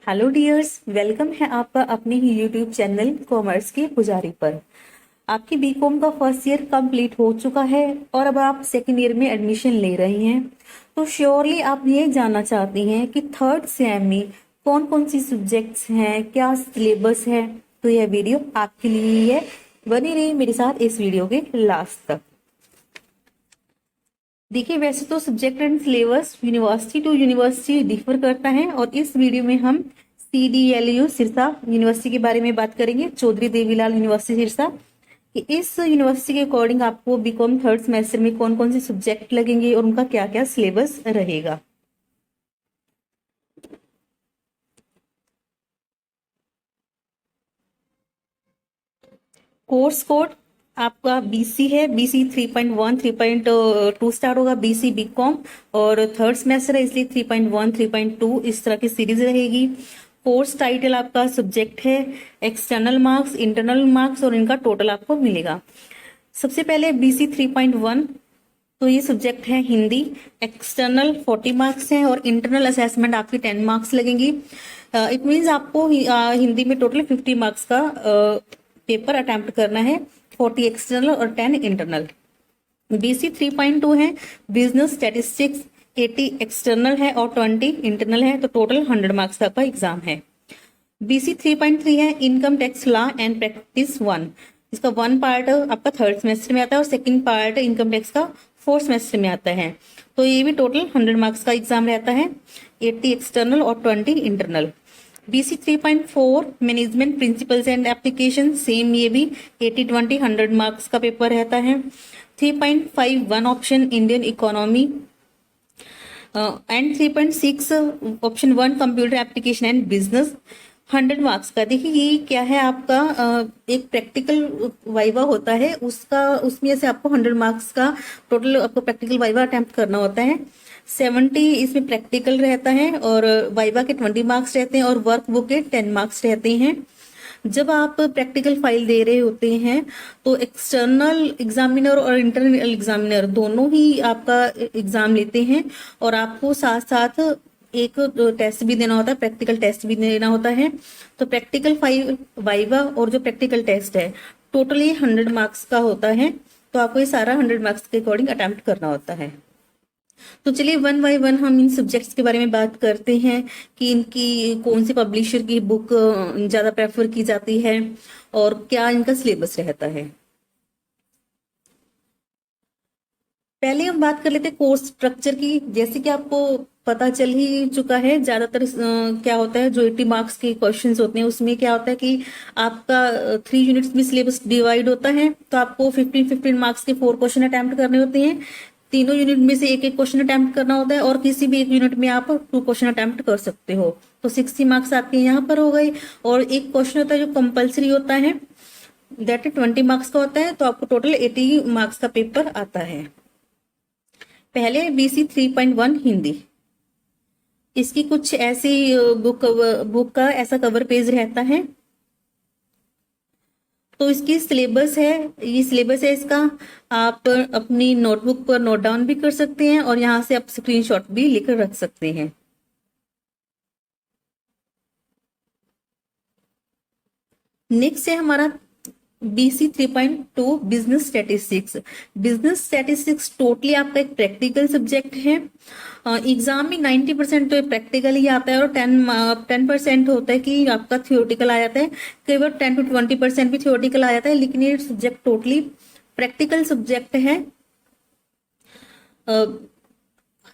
Hello dears, welcome है आपका अपने ही यूट्यूब चैनल कॉमर्स के पुजारी पर। आपकी बीकॉम का फर्स्ट ईयर कंप्लीट हो चुका है और अब आप सेकेंड ईयर में एडमिशन ले रही हैं। तो श्योरली आप ये जानना चाहती हैं कि थर्ड सेम में कौन कौन सी सब्जेक्ट्स हैं, क्या सिलेबस है। तो यह वीडियो आपके लिए ही है, बनी रही मेरे साथ इस वीडियो के लास्ट तक। देखिए, वैसे तो subject and syllabus university to university differ करता है और इस वीडियो में हम CDLU सिरसा यूनिवर्सिटी के बारे में बात करेंगे, चौधरी देवीलाल यूनिवर्सिटी सिरसा। कि इस यूनिवर्सिटी के अकॉर्डिंग आपको बीकॉम थर्ड सेमेस्टर में कौन कौन से सब्जेक्ट लगेंगे और उनका क्या क्या सिलेबस रहेगा। कोर्स कोड आपका BC है, BC 3.1 3.2 स्टार्ट होगा, BC बीकॉम, और थर्ड सेमेस्टर है इसलिए 3.1 3.2 इस तरह की सीरीज रहेगी। कोर्स टाइटल आपका सब्जेक्ट है, एक्सटर्नल मार्क्स, इंटरनल मार्क्स और इनका टोटल आपको मिलेगा। सबसे पहले BC 3.1, तो ये सब्जेक्ट है हिंदी। एक्सटर्नल 40 मार्क्स हैं और इंटरनल असेसमेंट आपकी 10 मार्क्स लगेंगी। इट मीन्स आपको हिंदी में टोटल 50 मार्क्स का पेपर अटेम्प्ट करना है, 40 एक्सटर्नल और 10 इंटरनल। BC 3.2 है बिजनेस स्टैटिस्टिक्स, 80 एक्सटर्नल है और 20 इंटरनल है, तो टोटल 100 मार्क्स का आपका एग्जाम है। BC 3.3 है income tax law and practice 1, इसका वन पार्ट आपका थर्ड सेमेस्टर में आता है और सेकंड पार्ट इनकम टैक्स का फोर्थ सेमेस्टर में आता है। तो ये भी टोटल 100 मार्क्स का एग्जाम रहता है, 80 एक्सटर्नल और 20 internal. BC 3.4 management principles and application, same ये भी 80-20 100 मार्क्स का पेपर रहता है। 3.5 one option Indian economy and 3.6 option 1 computer application and business, 100 marks का। देखिए ये क्या है आपका एक प्रैक्टिकल वाइवा होता है, उसमें से आपको 100 मार्क्स का टोटल आपको प्रैक्टिकल वाइवा अटेम्प्ट करना होता है। 70 इसमें प्रैक्टिकल रहता है और वाइवा के 20 मार्क्स रहते हैं और वर्क बुक के 10 मार्क्स रहते हैं। जब आप प्रैक्टिकल फाइल दे रहे होते हैं तो एक्सटर्नल एग्जामिनर और इंटरनल एग्जामिनर दोनों ही आपका एग्जाम लेते हैं और आपको साथ साथ एक टेस्ट भी देना होता है, प्रैक्टिकल टेस्ट भी देना होता है। तो प्रैक्टिकल फाइल, वाइवा और जो प्रैक्टिकल टेस्ट है टोटली 100 मार्क्स का होता है, तो आपको ये सारा 100 मार्क्स के अकॉर्डिंग अटेम्प्ट करना होता है। तो चलिए वन बाय वन हम इन सब्जेक्ट्स के बारे में बात करते हैं कि इनकी कौन सी पब्लिशर की बुक ज्यादा प्रेफर की जाती है और क्या इनका सिलेबस रहता है। पहले हम बात कर लेते हैं कोर्स स्ट्रक्चर की। जैसे कि आपको पता चल ही चुका है, ज्यादातर क्या होता है, जो 80 मार्क्स के क्वेश्चंस होते हैं उसमें क्या होता है कि आपका 3 यूनिट्स में सिलेबस डिवाइड होता है, तो आपको 15-15 मार्क्स के 4 क्वेश्चन अटेम्प्ट करने होते हैं। तीनों यूनिट में से एक एक क्वेश्चन अटेम्प्ट करना होता है और किसी भी एक यूनिट में आप 2 क्वेश्चन अटेम्प्ट कर सकते हो। तो 60 मार्क्स आपके यहाँ पर हो गए। और एक क्वेश्चन होता है जो कंपल्सरी होता है, दैट 20 मार्क्स का होता है, तो आपको टोटल 80 मार्क्स का पेपर आता है। पहले BC 3.1 हिंदी, इसकी कुछ ऐसी बुक का ऐसा कवर पेज रहता है। तो इसकी सिलेबस है, ये सिलेबस है इसका, आप अपनी नोटबुक पर नोट डाउन भी कर सकते हैं और यहाँ से आप स्क्रीनशॉट भी लेकर रख सकते हैं। नेक्स्ट है हमारा BC 3.2 business statistics. Business statistics totally आपका एक प्रैक्टिकल सब्जेक्ट है। एग्जाम में 90% तो प्रैक्टिकल ही आता है और 10% होता है कि आपका थियोरटिकल आ जाता है। कई बार 10 to 20% भी थियोरटिकल आ जाता है, लेकिन ये सब्जेक्ट टोटली प्रैक्टिकल सब्जेक्ट है।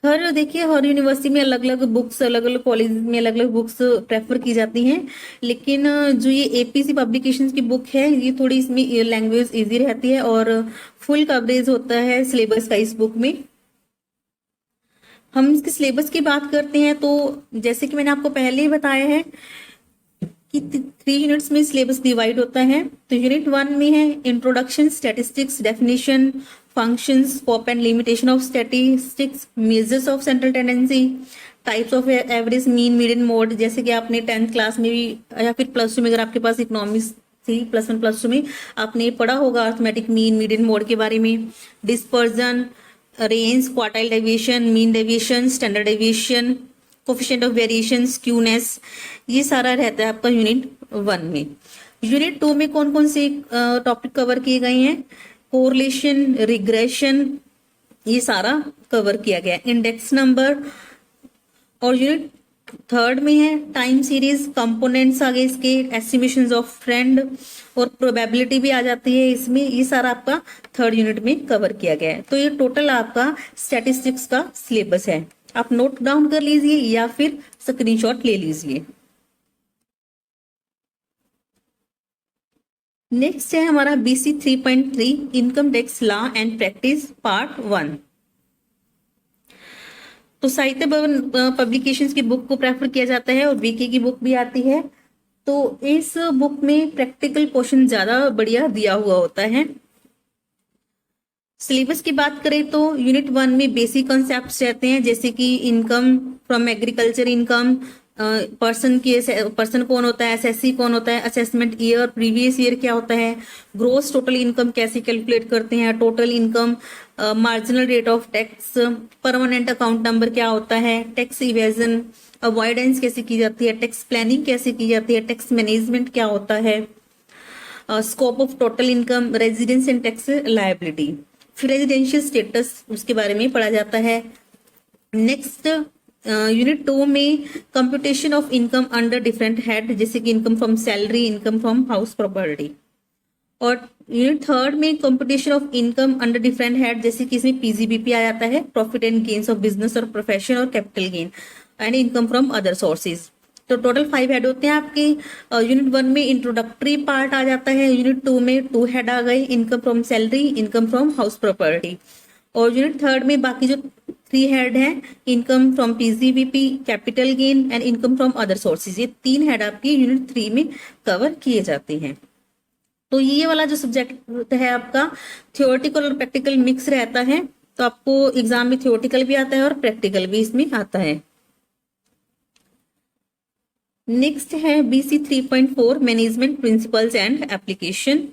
देखिए हर यूनिवर्सिटी में अलग अलग बुक्स, अलग अलग कॉलेज में अलग अलग बुक्स प्रेफर की जाती हैं, लेकिन जो ये APC पब्लिकेशंस की बुक है ये थोड़ी इसमें लैंग्वेज इजी रहती है और फुल कवरेज होता है सिलेबस का इस बुक में। हम इसके सिलेबस की बात करते हैं तो जैसे कि मैंने आपको पहले ही बताया है कि 3 यूनिट्स में सिलेबस डिवाइड होता है। तो यूनिट 1 में है introduction, statistics, definition, functions, scope and limitation of statistics, measures of central tendency, types of average, mean, median, mode. जैसे कि आपने 10th क्लास में भी या फिर +2 में, अगर आपके पास इकोनॉमिक्स थी +1 +2 में, आपने पढ़ा होगा अर्थमेटिक मीन, मीडियन, मोड के बारे में। Dispersion, range, quartile deviation, mean deviation, standard deviation, coefficient of variation, skewness, ये सारा रहता है आपका यूनिट 1 में। यूनिट 2 में कौन कौन से टॉपिक कवर किए गए हैं? कोरिलेशन, रिग्रेशन, ये सारा कवर किया गया है। इंडेक्स नंबर, और यूनिट 3 में है टाइम सीरीज, कंपोनेंट्स आ गए इसके, एस्टिमेशंस ऑफ ट्रेंड और प्रोबेबिलिटी भी आ जाती है इसमें। ये सारा आपका 3rd यूनिट में कवर किया गया है। तो ये टोटल आपका स्टैटिस्टिक्स का सिलेबस है। आप नोट डाउन कर लीजिए या फिर स्क्रीनशॉट ले लीजिए। नेक्स्ट है हमारा BC 3.3 income tax law and practice part 1। तो साहित्य भवन पब्लिकेशंस की बुक को प्रेफर किया जाता है और वीके की बुक भी आती है। तो इस बुक में प्रैक्टिकल पोर्शन ज्यादा बढ़िया दिया हुआ होता है। सिलेबस की बात करें तो यूनिट 1 में बेसिक कॉन्सेप्ट्स रहते हैं, जैसे कि income from agriculture, income, person कौन होता है, एसएससी कौन होता है, असेसमेंट ईयर, प्रीवियस ईयर क्या होता है, ग्रोस टोटल इनकम कैसे कैलकुलेट करते हैं, total income, marginal rate of tax, permanent account number क्या होता है, टैक्स इवेजन अवॉइडेंस कैसे की जाती है, टैक्स प्लानिंग कैसे की जाती है, टैक्स मैनेजमेंट क्या होता है, scope of total income, residence and tax liability, फिर रेजिडेंशियल स्टेटस उसके बारे में पढ़ा जाता है। नेक्स्ट यूनिट 2 में computation of income under different head, जैसे कि income from salary, income from house property. और यूनिट 3 में computation of income under different head, जैसे कि इसमें पीजीबीपी आ जाता है, profit and gains of business और प्रोफेशन और capital gain and income from other sources. तो टोटल 5 हेड होते हैं आपके। यूनिट 1 में इंट्रोडक्टरी पार्ट आ जाता है, यूनिट 2 में 2 हेड आ गए, income from salary, income from house property. और यूनिट 3 में बाकी जो 3 हेड है, income from PGBP, capital gain and income from other sources, ये 3 हेड आपकी यूनिट 3 में कवर किए जाते हैं। तो ये वाला जो सब्जेक्ट है आपका थियोरेटिकल और प्रैक्टिकल मिक्स रहता है। तो आपको एग्जाम में थियोरेटिकल भी आता है और प्रैक्टिकल भी इसमें आता है। नेक्स्ट है BC 3.4 management principles and application.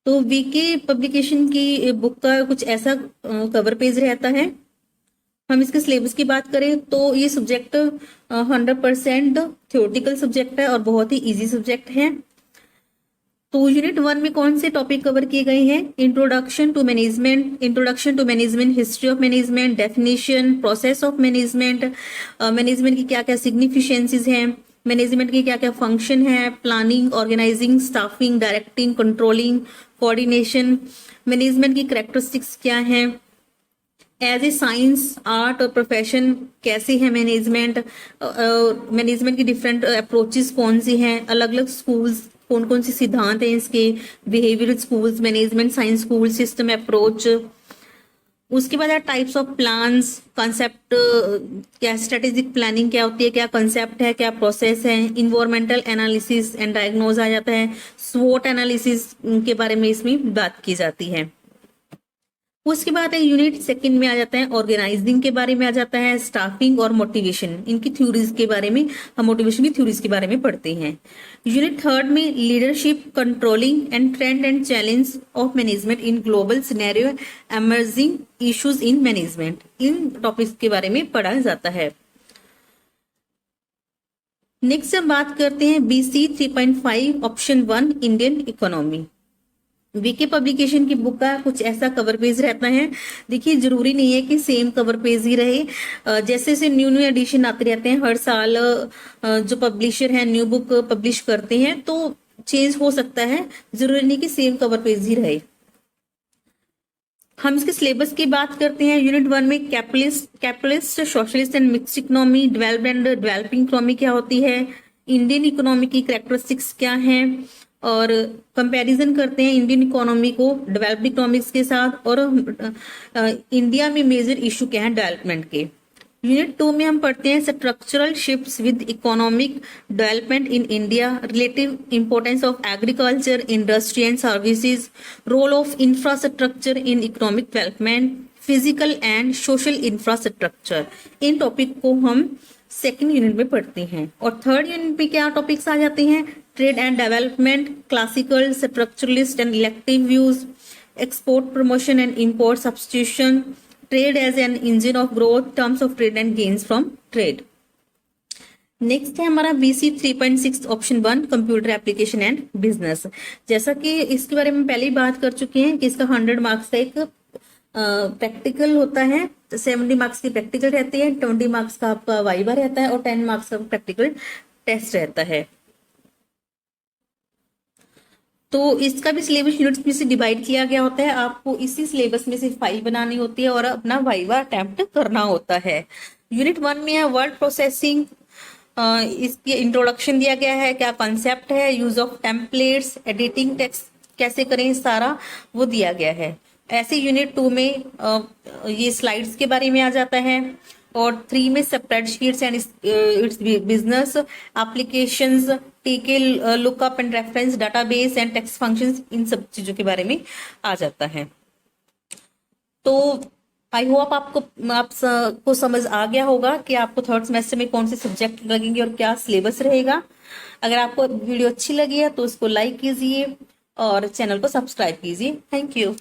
तो वीके पब्लिकेशन की बुक का कुछ ऐसा कवर पेज रहता है। हम इसके सिलेबस की बात करें तो ये सब्जेक्ट 100% थियोरेटिकल सब्जेक्ट है और बहुत ही इजी सब्जेक्ट है। तो यूनिट 1 में कौन से टॉपिक कवर किए गए हैं? Introduction to management, history of management, definition, process of management, management की क्या क्या सिग्निफिकेंसीज हैं, मैनेजमेंट के क्या क्या फंक्शन है, planning, organising, staffing, directing, controlling, coordination, management की कैरेक्टरिस्टिक्स क्या हैं, एज ए साइंस, आर्ट और प्रोफेशन कैसे है मैनेजमेंट, मैनेजमेंट की डिफरेंट अप्रोचेस कौन सी हैं, अलग अलग स्कूल्स कौन कौन सी सिद्धांत हैं इसके, behavioural schools, management science school, system approach. उसके बाद टाइप्स ऑफ प्लान्स, कॉन्सेप्ट, क्या स्ट्रेटेजिक प्लानिंग क्या होती है, क्या कॉन्सेप्ट है, क्या प्रोसेस है, इन्वायरमेंटल एनालिसिस एंड डायग्नोज आ जाता है, स्वोट एनालिसिस के बारे में इसमें बात की जाती है। उसके बाद यूनिट 2 में आ जाता है ऑर्गेनाइजिंग के बारे में आ जाता है, स्टाफिंग और मोटिवेशन, इनकी थ्योरीज के बारे में, हम मोटिवेशन की थ्योरीज के बारे में पढ़ते हैं। यूनिट 3 में leadership, controlling and trend and challenge of management in global scenario, emerging issues in management, in topics के बारे में पढ़ा जाता है। नेक्स्ट हम बात करते हैं BC 3.5 option 1 Indian economy. VK publication की बुक का कुछ ऐसा कवर पेज रहता है। देखिए जरूरी नहीं है कि सेम कवर पेज ही रहे, जैसे जैसे न्यू एडिशन आते रहते हैं हर साल, जो पब्लिशर है न्यू बुक पब्लिश करते हैं तो चेंज हो सकता है, जरूरी नहीं कि सेम कवर पेज ही रहे। हम इसके सिलेबस की बात करते हैं। यूनिट 1 में capitalist, socialist and mixed economy, developed and developing economy क्या होती है, इंडियन इकोनॉमी की कैरेक्टरिस्टिक्स क्या हैं, और कंपैरिजन करते हैं इंडियन इकोनॉमी को डेवलप्ड इकोनॉमिक्स के साथ, और इंडिया में मेजर इशू क्या है डेवलपमेंट के। यूनिट 2 में हम पढ़ते हैं structural shifts with economic development in India, relative importance of agriculture, industry and services, role of infrastructure in economic development, physical and social infrastructure. इन टॉपिक को हम 2nd यूनिट में पढ़ते हैं। और 3rd यूनिट में क्या टॉपिक्स आ जाते हैं? Trade and development, classical, structuralist and elective views, export promotion and import substitution, trade as an engine of growth, terms of trade and gains from trade. Next है हमारा BC 3.6 option 1 computer application and business. जैसा कि इसके बारे में पहले ही बात कर चुके हैं कि इसका 100 मार्क्स का एक प्रैक्टिकल होता है, 70 मार्क्स की प्रैक्टिकल रहती है, 20 मार्क्स का आपका वाइवा रहता है और 10 मार्क्स का प्रैक्टिकल टेस्ट रहता है। तो इसका भी सिलेबस यूनिट्स में से डिवाइड किया गया होता है। आपको इसी सिलेबस में से फाइल बनानी होती है और अपना वाइवा अटेम्प्ट करना होता है। यूनिट 1 में है वर्ड प्रोसेसिंग। इसकी इंट्रोडक्शन दिया गया है, क्या कंसेप्ट है, use of templates, editing text कैसे करें, सारा वो दिया गया है। ऐसे यूनिट 2 में ये स्लाइड्स के बारे में आ जाता है और 3 में spreadsheets and its business applications, टीके, lookup and reference, database and text functions, इन सब चीजों के बारे में आ जाता है। तो आई होप आपको समझ आ गया होगा कि आपको थर्ड सेमेस्टर में कौन से सब्जेक्ट लगेंगे और क्या सिलेबस रहेगा। अगर आपको वीडियो अच्छी लगी है तो उसको लाइक कीजिए और चैनल को सब्सक्राइब कीजिए। Thank you.